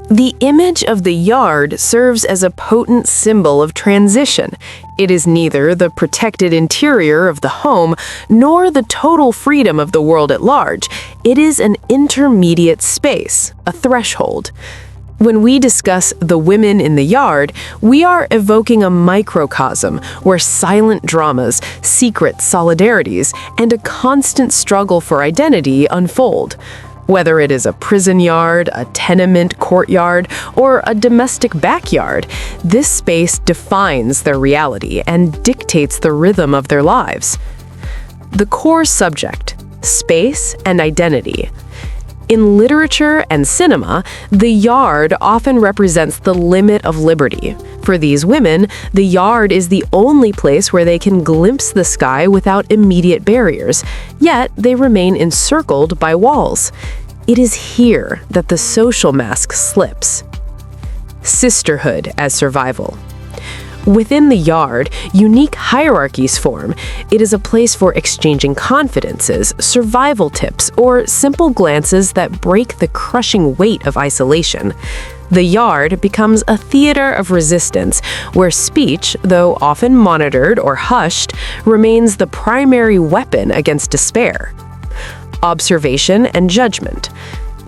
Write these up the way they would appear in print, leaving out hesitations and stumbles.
The image of the yard serves as a potent symbol of transition. It is neither the protected interior of the home nor the total freedom of the world at large. It is an intermediate space, a threshold. When we discuss the women in the yard, we are evoking a microcosm where silent dramas, secret solidarities, and a constant struggle for identity unfold. Whether it is a prison yard, a tenement courtyard, or a domestic backyard, this space defines their reality and dictates the rhythm of their lives. The core subject: space and identity. In literature and cinema, the yard often represents the limit of liberty. For these women, the yard is the only place where they can glimpse the sky without immediate barriers, yet they remain encircled by walls. It is here that the social mask slips. Sisterhood as survival. Within the yard, unique hierarchies form. It is a place for exchanging confidences, survival tips, or simple glances that break the crushing weight of isolation. The yard becomes a theater of resistance, where speech, though often monitored or hushed, remains the primary weapon against despair. Observation and judgment.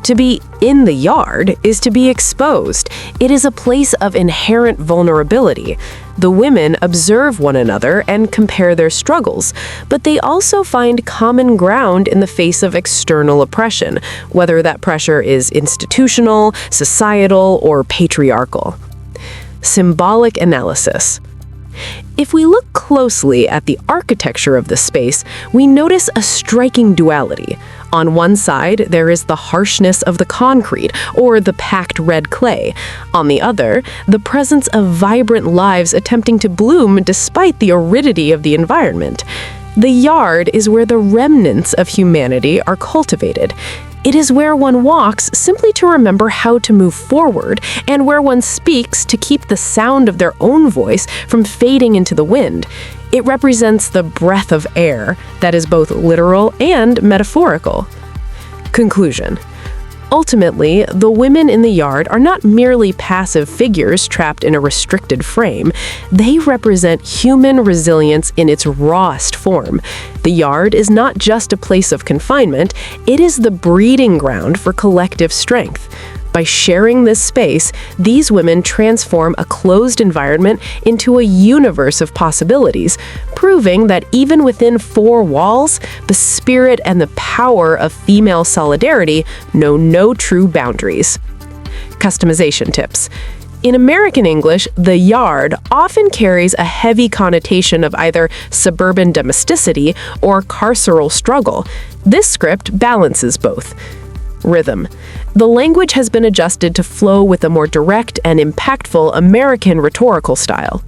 To be in the yard is to be exposed. It is a place of inherent vulnerability. The women observe one another and compare their struggles, but they also find common ground in the face of external oppression, whether that pressure is institutional, societal, or patriarchal. Symbolic analysis. If we look closely at the architecture of the space, we notice a striking duality. On one side, there is the harshness of the concrete, or the packed red clay. On the other, the presence of vibrant lives attempting to bloom despite the aridity of the environment. The yard is where the remnants of humanity are cultivated. It is where one walks simply to remember how to move forward, and where one speaks to keep the sound of their own voice from fading into the wind. It represents the breath of air that is both literal and metaphorical. Conclusion. Ultimately, the women in the yard are not merely passive figures trapped in a restricted frame. They represent human resilience in its rawest form. The yard is not just a place of confinement, it is the breeding ground for collective strength. By sharing this space, these women transform a closed environment into a universe of possibilities, proving that even within four walls, the spirit and the power of female solidarity know no true boundaries. Customization tips. In American English, the yard often carries a heavy connotation of either suburban domesticity or carceral struggle. This script balances both. Rhythm. The language has been adjusted to flow with a more direct and impactful American rhetorical style.